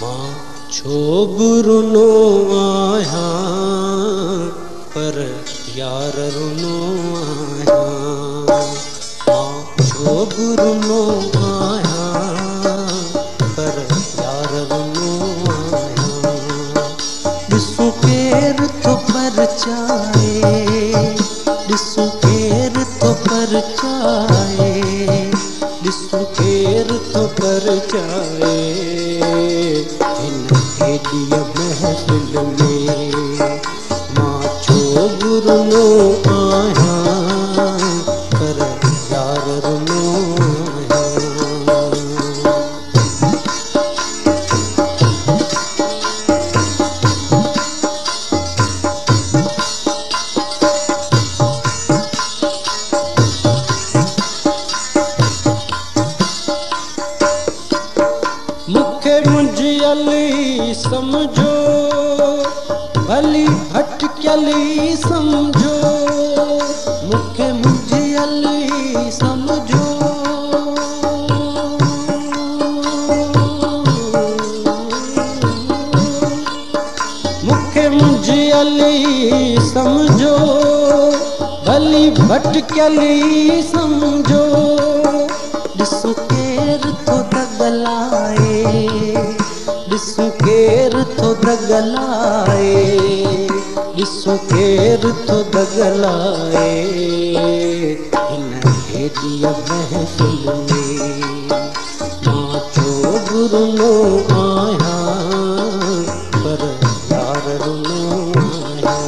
मां छो रुनो आया पर यार रुनो आया। मां छो रुनो आया पर यार रुनो आया। ॾिसूं केर थो परचाए, ॾिसूं केर थो परचाए, ॾिसूं केर थो परचाए। हिन हेॾीअ महफ़िल में मां छो रुनो आहियां पर यार रुनो मूंखे मुंझियली समझो भली भटकियली समझो। मूंखे मुंझियली समझो, मूंखे मुंझियली समझो भली भटकियली समझो। ॾिसूं केर थो दगलाए, ॾिसूं केर थो दगलाए, ॾिसूं केर थो दगलाए। हिन हेॾीअ महफ़िल में मां छो रुनो आहियां पर यार रुनो आहियां।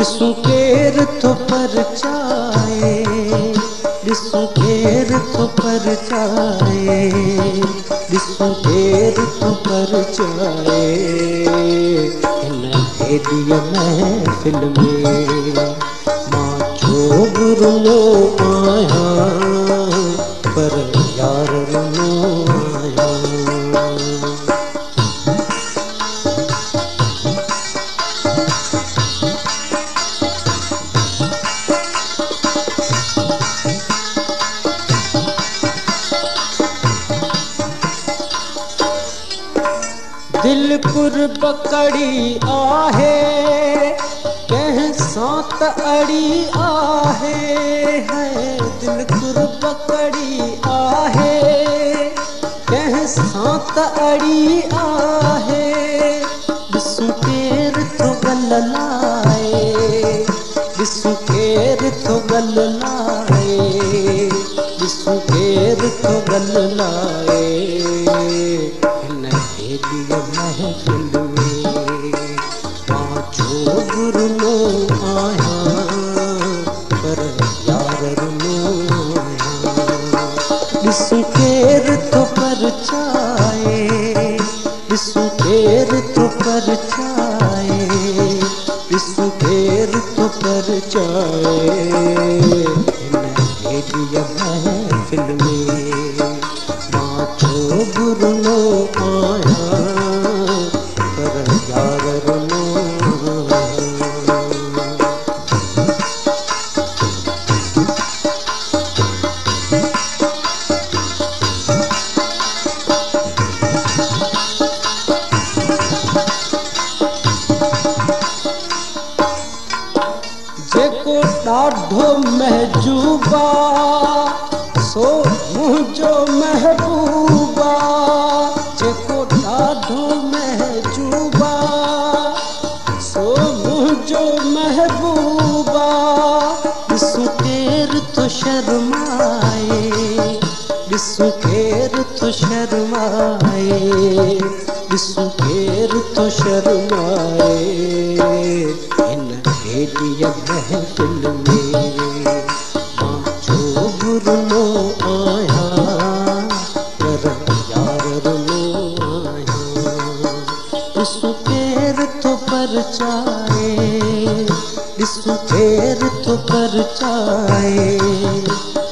ॾिसूं केर थो परचाए, ॾिसूं केर थो परचाए, ॾिसूं केर थो परचाए। हिन हेॾीअ महफ़िल में मां छो रुनो आहियां पर यार रुनो आहियां। दिल कुर्बकड़ी आहे कंहिं सां त अड़ी आहे है। दिल कुर्बकड़ी आहे कंहिं सां त अड़ी आहे। ॾिसूं केर थो गल लाए, ॾिसूं केर थो गल लाए, ॾिसूं केर थो गल लाए। हेॾीअ महफ़िल में मां छो रुनो आहियां पर यार रुनो आहियां। ॾिसूं केर थो परचाए, ॾिसूं केर थो परचाए, ॾिसूं केर थो परचाए। हिन हेॾीअ महफ़िल में मां छो रुनो आहियां पर यार रुनो जेको ॾाढो महजूबा सो मुंहिंजो महबूबा। जेको ॾाढो महजूबा सो मुंहिंजो महबूबा। ॾिसूं केर थो शर्माए, ॾिसूं केर थो शर्माए, ॾिसूं केर थो शर्माए। हिन हेॾीअ महफ़िल में मां छो रुनो आहियां पर यार रुनो आहियां। ॾिसूं केर थो परचाए, ॾिसूं केर थो परचाए,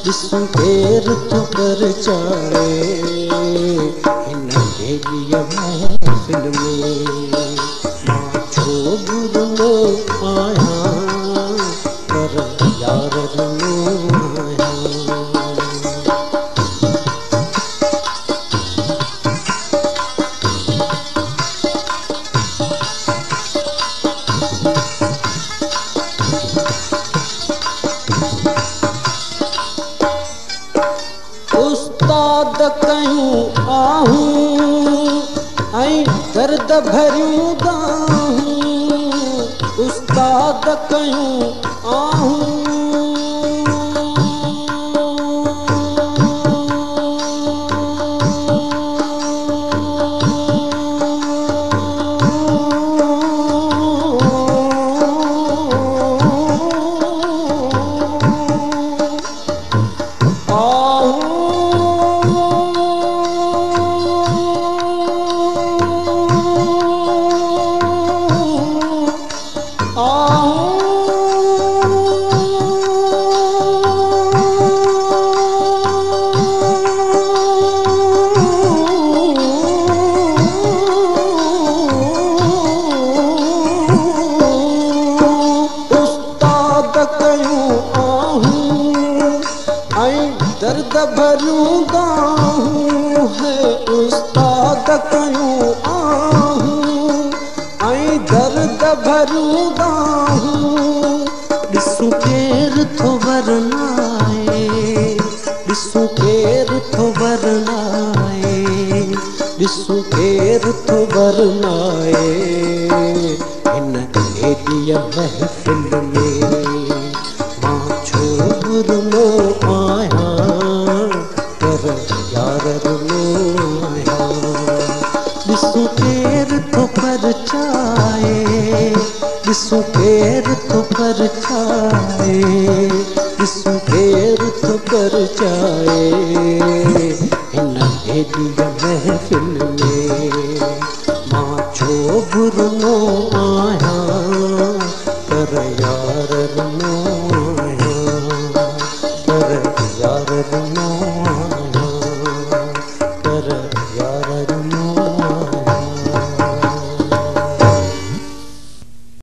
ॾिसूं केर थो परचाए। हिन हेॾीअ महफ़िल में मां छो रुनो आहियां पर यार रुनो आहियां। आहूं ऐं दर्द भरियूं गाहूं उस्ताद कयूं आहूं। दर्द भरूं गाहूं है उस्ताद कयूं आहूं ऐं दर्द भरूं गाहूं। ॾिसूं केरु थो वरनाए ॾिसूं केरु थो वरनाए ॾिसूं केरु थो वरनाए हिन एॾीअ महफ़िल में मां छो बुरनो आहियां यार रुनो आहियां। ॾिसूं केरु थो परचाए ॾिसूं केरु थो परचाए ॾिसूं केरु थो परचाए हिन एॾीअ महफ़िल में मां छो बुरनो आहियां पर यार रुनो आहियां पर यार रुनो यार